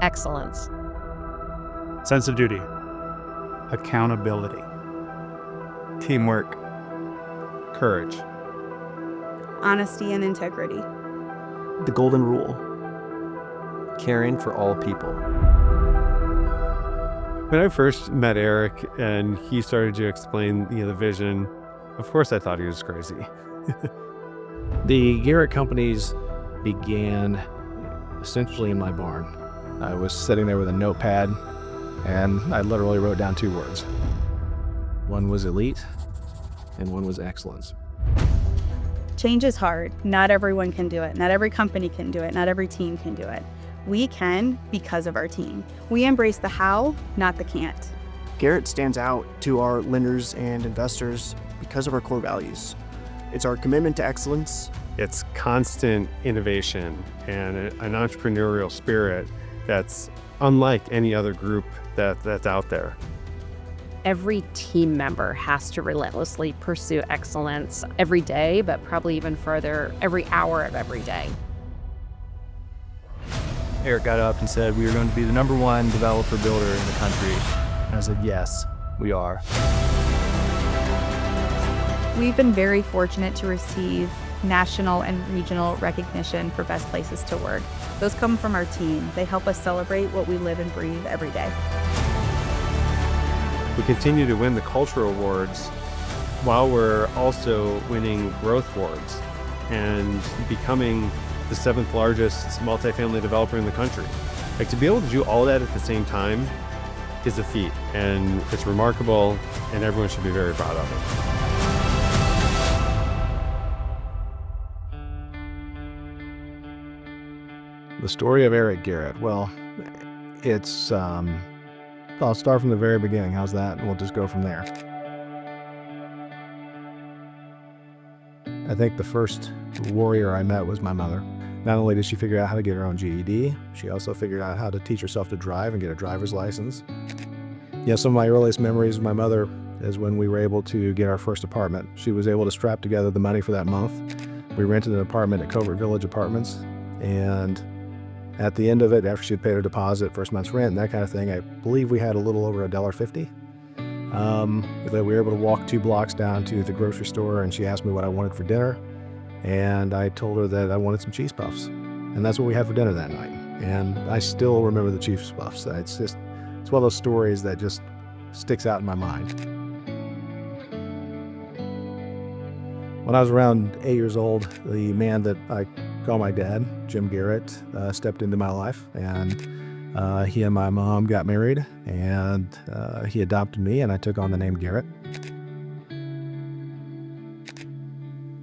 Excellence. Sense of duty. Accountability. Teamwork. Courage. Honesty and integrity. The golden rule. Caring for all people. When I first met Eric and he started to explain the vision, of course I thought he was crazy. The Garrett companies began essentially in my barn. I was sitting there with a notepad and I literally wrote down 2 words. One was elite and one was excellence. Change is hard. Not everyone can do it. Not every company can do it. Not every team can do it. We can because of our team. We embrace the how, not the can't. Garrett stands out to our lenders and investors because of our core values. It's our commitment to excellence. It's constant innovation and an entrepreneurial spirit that's unlike any other group that's out there. Every team member has to relentlessly pursue excellence every day, but probably even further every hour of every day. Eric got up and said we were going to be the #1 developer builder in the country. And I said, yes, we are. We've been very fortunate to receive national and regional recognition for best places to work. Those come from our team. They help us celebrate what we live and breathe every day. We continue to win the cultural awards while we're also winning growth awards and becoming the 7th largest multifamily developer in the country. Like, to be able to do all that at the same time is a feat, and it's remarkable, and everyone should be very proud of it. The story of Eric Garrett, well, it's, I'll start from the very beginning. How's that? And we'll just go from there. I think the first warrior I met was my mother. Not only did she figure out how to get her own GED, she also figured out how to teach herself to drive and get a driver's license. Some of my earliest memories of my mother is when we were able to get our first apartment. She was able to strap together the money for that month. We rented an apartment at Covert Village Apartments, and at the end of it, after she had paid her deposit, first month's rent, and that kind of thing, I believe we had a little over $1.50. We were able to walk 2 blocks down to the grocery store, and she asked me what I wanted for dinner, and I told her that I wanted some cheese puffs, and that's what we had for dinner that night. And I still remember the cheese puffs. It's one of those stories that just sticks out in my mind. When I was around 8 years old, the man that I call my dad, Jim Garrett, stepped into my life, and he and my mom got married, and he adopted me, and I took on the name Garrett.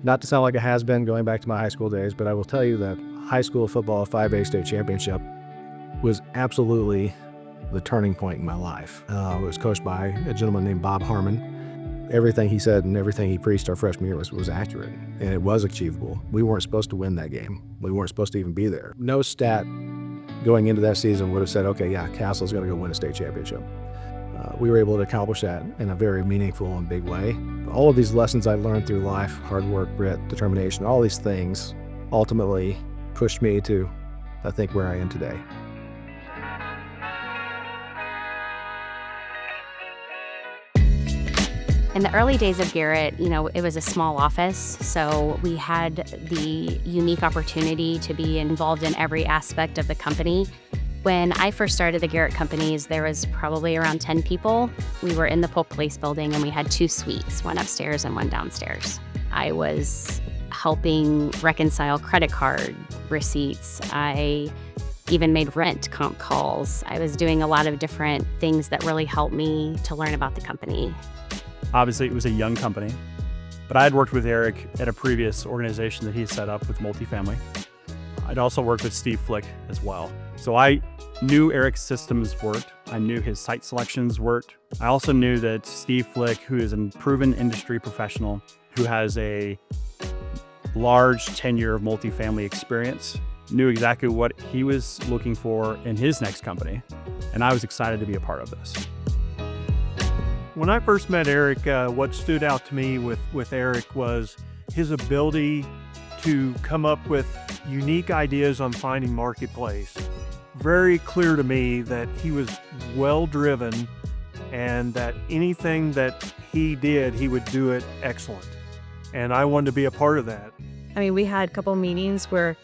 Not to sound like a has-been going back to my high school days, but I will tell you that high school football 5A state championship was absolutely the turning point in my life. It was coached by a gentleman named Bob Harmon. Everything he said and everything he preached our freshman year was accurate, and it was achievable. We weren't supposed to win that game. We weren't supposed to even be there. No stat going into that season would have said, okay, yeah, Castle's going to go win a state championship. We were able to accomplish that in a very meaningful and big way. All of these lessons I learned through life, hard work, grit, determination, all these things ultimately pushed me to, I think, where I am today. In the early days of Garrett, it was a small office, so we had the unique opportunity to be involved in every aspect of the company. When I first started the Garrett companies, there was probably around 10 people. We were in the Polk Place building, and we had 2 suites, one upstairs and one downstairs. I was helping reconcile credit card receipts. I even made rent comp calls. I was doing a lot of different things that really helped me to learn about the company. Obviously, it was a young company, but I had worked with Eric at a previous organization that he set up with multifamily. I'd also worked with Steve Flick as well. So I knew Eric's systems worked. I knew his site selections worked. I also knew that Steve Flick, who is a proven industry professional, who has a large tenure of multifamily experience, knew exactly what he was looking for in his next company. And I was excited to be a part of this. When I first met Eric, what stood out to me with Eric was his ability to come up with unique ideas on finding marketplace very clear to me that he was well driven and that anything that he did, he would do it excellent. And I wanted to be a part of that. I mean, we had a couple meetings where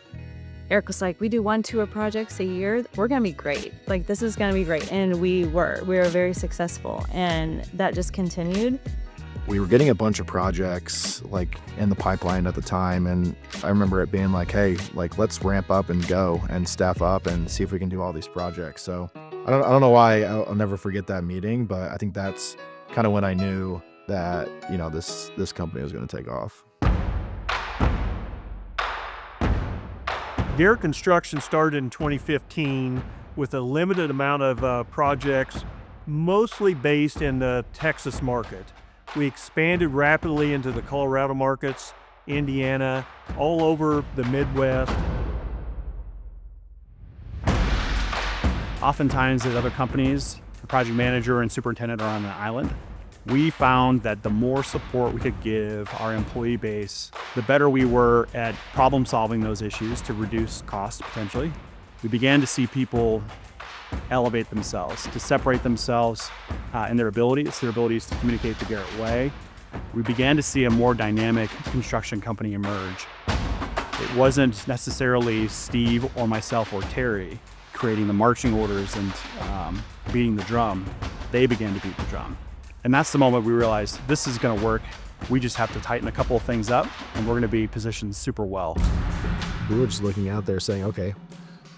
Eric was like, we do 1 tour projects a year. We're going to be great. Like, this is going to be great. And we were very successful. And that just continued. We were getting a bunch of projects like in the pipeline at the time, and I remember it being like, hey, like let's ramp up and go and staff up and see if we can do all these projects. So I don't know why I'll never forget that meeting, but I think that's kind of when I knew that, you know, this company was going to take off. Garrett Construction started in 2015 with a limited amount of projects, mostly based in the Texas market. We expanded rapidly into the Colorado markets, Indiana, all over the Midwest. Oftentimes at other companies, the project manager and superintendent are on an island. We found that the more support we could give our employee base, the better we were at problem solving those issues to reduce costs potentially. We began to see people elevate themselves, to separate themselves in their abilities to communicate the Garrett way. We began to see a more dynamic construction company emerge. It wasn't necessarily Steve or myself or Terry creating the marching orders and beating the drum. They began to beat the drum. And that's the moment we realized this is going to work. We just have to tighten a couple of things up and we're going to be positioned super well. We were just looking out there saying, okay,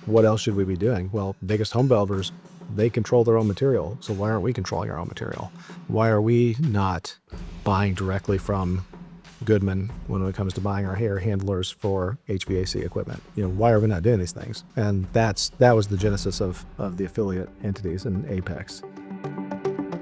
what else should we be doing? Well, biggest home builders, they control their own material. So why aren't we controlling our own material? Why are we not buying directly from Goodman when it comes to buying our air handlers for HVAC equipment? You know, why are we not doing these things? And that was the genesis of the affiliate entities in Apex.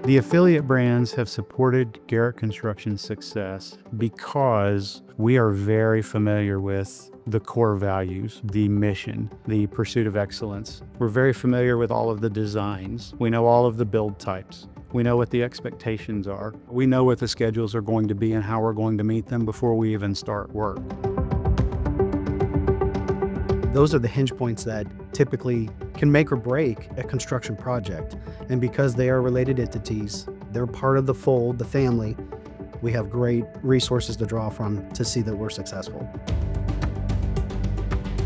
The affiliate brands have supported Garrett Construction's success because we are very familiar with the core values, the mission, the pursuit of excellence. We're very familiar with all of the designs. We know all of the build types. We know what the expectations are. We know what the schedules are going to be and how we're going to meet them before we even start work. Those are the hinge points that typically can make or break a construction project. And because they are related entities, they're part of the fold, the family, we have great resources to draw from to see that we're successful.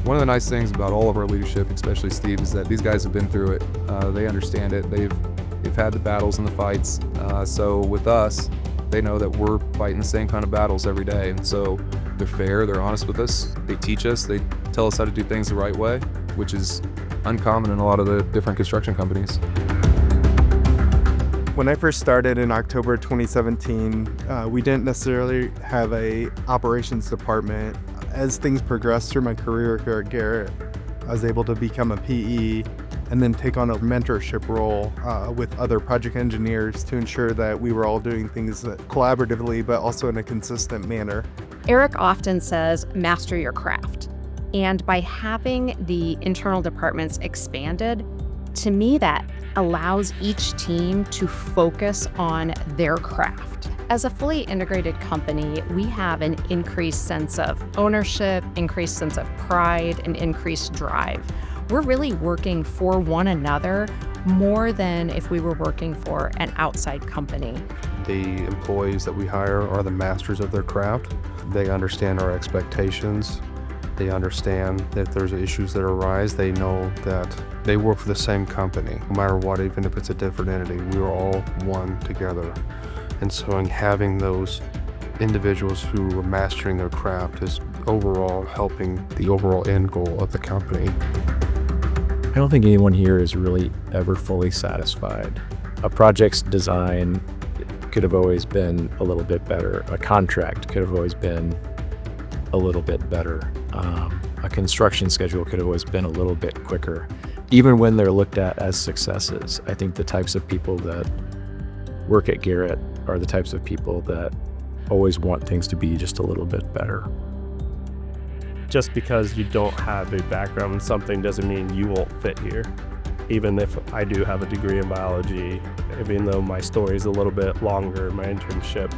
One of the nice things about all of our leadership, especially Steve, is that these guys have been through it. They understand it. They've had the battles and the fights. So with us, they know that we're fighting the same kind of battles every day. And so they're fair, they're honest with us. They teach us, they tell us how to do things the right way, which is uncommon in a lot of the different construction companies. When I first started in October 2017, we didn't necessarily have a operations department. As things progressed through my career here at Garrett, I was able to become a PE and then take on a mentorship role with other project engineers to ensure that we were all doing things collaboratively, but also in a consistent manner. Eric often says, master your craft. And by having the internal departments expanded, to me, that allows each team to focus on their craft. As a fully integrated company, we have an increased sense of ownership, increased sense of pride, and increased drive. We're really working for one another more than if we were working for an outside company. The employees that we hire are the masters of their craft. They understand our expectations. They understand that if there's issues that arise, they know that they work for the same company. No matter what, even if it's a different entity, we're all one together. And so having those individuals who are mastering their craft is overall helping the overall end goal of the company. I don't think anyone here is really ever fully satisfied. A project's design could have always been a little bit better. A contract could have always been a little bit better. A construction schedule could have always been a little bit quicker. Even when they're looked at as successes, I think the types of people that work at Garrett are the types of people that always want things to be just a little bit better. Just because you don't have a background in something doesn't mean you won't fit here. Even if I do have a degree in biology, even though my story is a little bit longer, my internship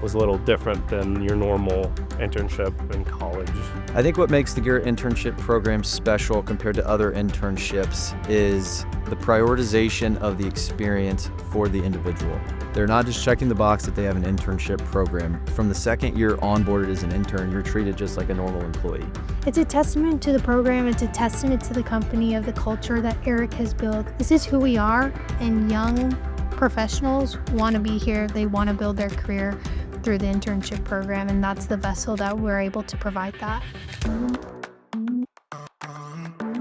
was a little different than your normal internship in college. I think what makes the Garrett internship program special compared to other internships is the prioritization of the experience for the individual. They're not just checking the box that they have an internship program. From the second you're onboarded as an intern, you're treated just like a normal employee. It's a testament to the program. It's a testament to the company, of the culture that Eric has built. This is who we are, and young professionals want to be here. They want to build their career through the internship program, and that's the vessel that we're able to provide that.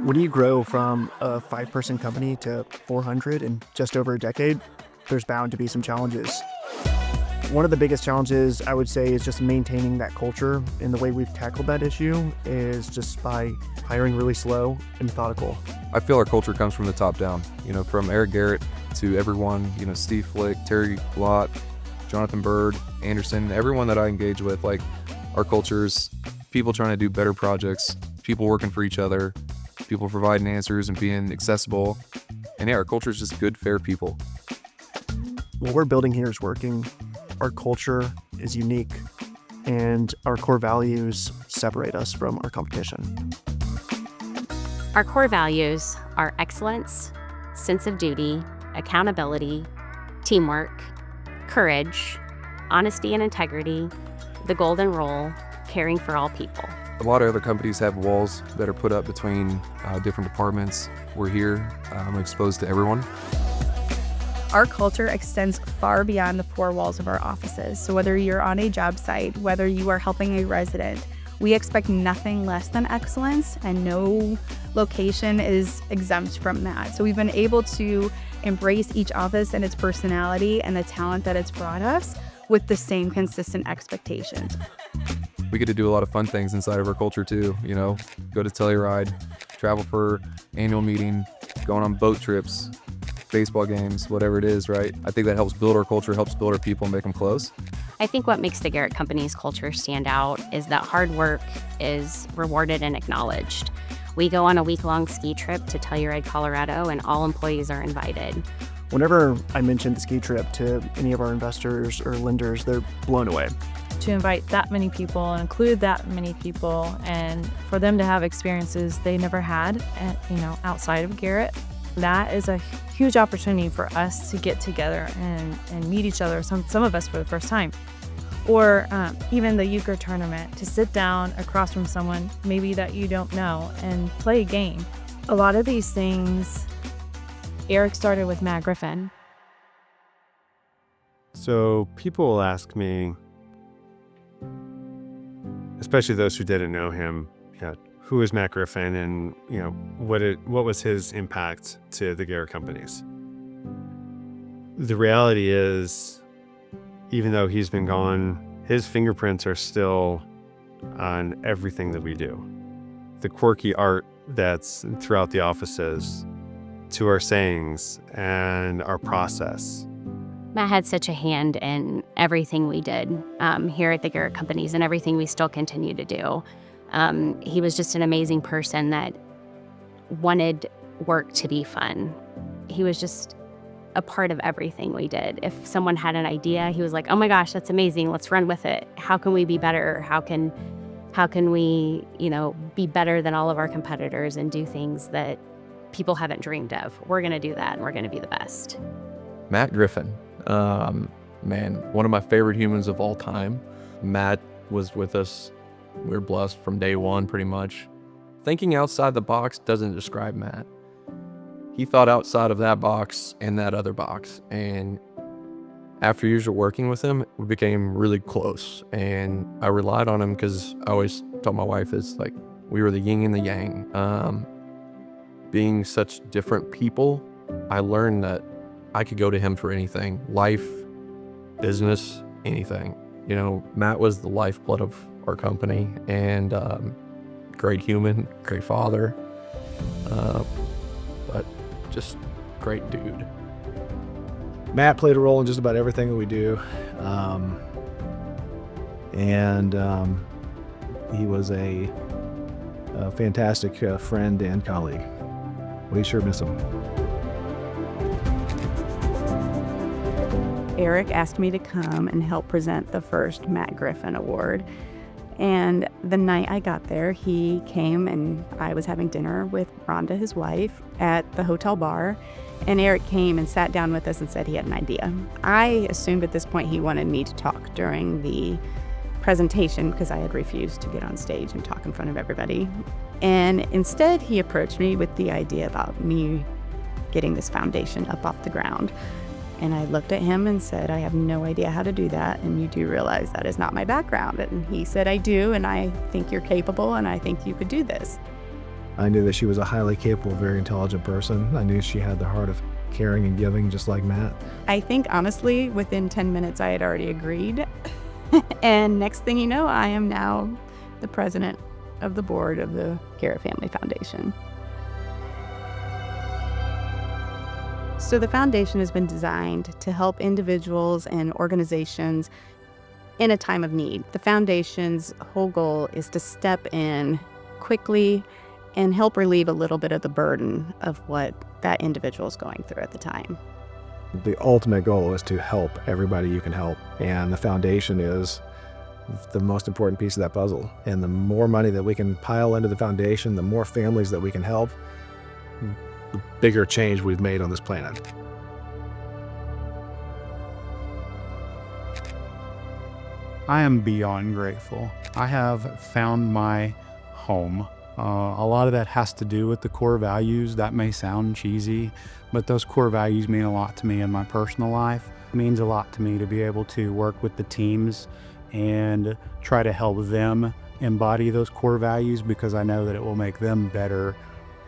When you grow from a 5-person company to 400 in just over a decade, there's bound to be some challenges. One of the biggest challenges, I would say, is just maintaining that culture. And the way we've tackled that issue is just by hiring really slow and methodical. I feel our culture comes from the top down, from Eric Garrett to everyone, Steve Flick, Terry Lott, Jonathan Bird, Anderson, everyone that I engage with. Like, our culture's people trying to do better projects, people working for each other, people providing answers and being accessible. And yeah, our culture is just good, fair people. What we're building here is working. Our culture is unique, and our core values separate us from our competition. Our core values are excellence, sense of duty, accountability, teamwork, courage, honesty and integrity, the golden rule, caring for all people. A lot of other companies have walls that are put up between different departments. We're here, exposed to everyone. Our culture extends far beyond the four walls of our offices. So whether you're on a job site, whether you are helping a resident, we expect nothing less than excellence, and no location is exempt from that. So we've been able to embrace each office and its personality and the talent that it's brought us with the same consistent expectations. We get to do a lot of fun things inside of our culture too, go to Telluride, travel for annual meeting, going on boat trips, baseball games, whatever it is, right? I think that helps build our culture, helps build our people, and make them close. I think what makes the Garrett Company's culture stand out is that hard work is rewarded and acknowledged. We go on a week-long ski trip to Telluride, Colorado, and all employees are invited. Whenever I mention the ski trip to any of our investors or lenders, they're blown away. To invite that many people and include that many people, and for them to have experiences they never had, outside of Garrett, that is a huge opportunity for us to get together and meet each other, some of us for the first time. Or even the euchre tournament, to sit down across from someone maybe that you don't know and play a game. A lot of these things, Eric started with Matt Griffin. So people will ask me, especially those who didn't know him, who is Matt Griffin, and what was his impact to the Garrett companies? The reality is, even though he's been gone, his fingerprints are still on everything that we do. The quirky art that's throughout the offices, to our sayings and our process. Matt had such a hand in everything we did here at the Garrett Companies and everything we still continue to do. He was just an amazing person that wanted work to be fun. He was just a part of everything we did. If someone had an idea, he was like, "Oh my gosh, that's amazing. Let's run with it. How can we be better? How can we, be better than all of our competitors and do things that people haven't dreamed of? We're going to do that, and we're going to be the best." Matt Griffin, one of my favorite humans of all time. Matt was with us. We were blessed from day one, pretty much. Thinking outside the box doesn't describe Matt. He thought outside of that box and that other box. And after years of working with him, we became really close. And I relied on him because I always told my wife, it's like we were the yin and the yang. Being such different people, I learned that I could go to him for anything. Life, business, anything. Matt was the lifeblood of our company, and great human, great father, but just great dude. Matt played a role in just about everything that we do, and he was a fantastic friend and colleague. We sure miss him. Eric asked me to come and help present the first Matt Griffin Award. And the night I got there, he came and I was having dinner with Rhonda, his wife, at the hotel bar. And Eric came and sat down with us and said he had an idea. I assumed at this point he wanted me to talk during the presentation because I had refused to get on stage and talk in front of everybody. And instead, he approached me with the idea about me getting this foundation up off the ground. And I looked at him and said, I have no idea how to do that. And you do realize that is not my background. And he said, I do. And I think you're capable. And I think you could do this. I knew that she was a highly capable, very intelligent person. I knew she had the heart of caring and giving, just like Matt. I think, honestly, within 10 minutes, I had already agreed. And next thing you know, I am now the president of the board of the Garrett Family Foundation. So the foundation has been designed to help individuals and organizations in a time of need. The foundation's whole goal is to step in quickly and help relieve a little bit of the burden of what that individual is going through at the time. The ultimate goal is to help everybody you can help, and the foundation is the most important piece of that puzzle. And the more money that we can pile into the foundation, the more families that we can help, the bigger change we've made on this planet. I am beyond grateful. I have found my home. A lot of that has to do with the core values. That may sound cheesy, but those core values mean a lot to me in my personal life. It means a lot to me to be able to work with the teams and try to help them embody those core values, because I know that it will make them better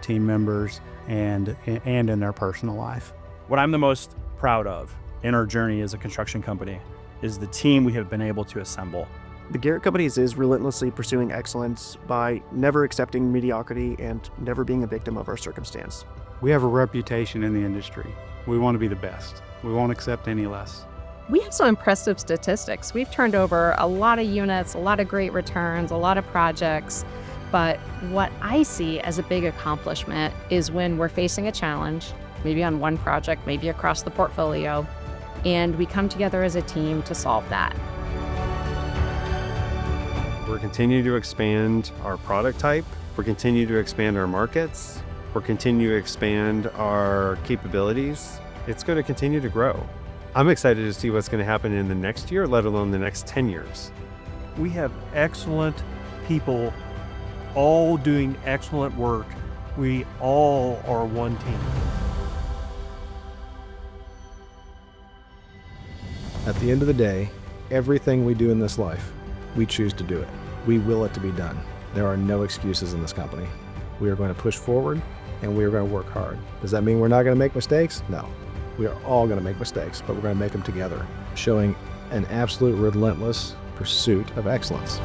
team members and in their personal life. What I'm the most proud of in our journey as a construction company is the team we have been able to assemble. The Garrett Companies is relentlessly pursuing excellence by never accepting mediocrity and never being a victim of our circumstance. We have a reputation in the industry. We want to be the best. We won't accept any less. We have some impressive statistics. We've turned over a lot of units, a lot of great returns, a lot of projects. But what I see as a big accomplishment is when we're facing a challenge, maybe on one project, maybe across the portfolio, and we come together as a team to solve that. We're continuing to expand our product type. We're continuing to expand our markets. We're continuing to expand our capabilities. It's going to continue to grow. I'm excited to see what's going to happen in the next year, let alone the next 10 years. We have excellent people all doing excellent work. We all are one team. At the end of the day, everything we do in this life, we choose to do it. We will it to be done. There are no excuses in this company. We are going to push forward and we are going to work hard. Does that mean we're not going to make mistakes? No. We are all going to make mistakes, but we're going to make them together, showing an absolute relentless pursuit of excellence.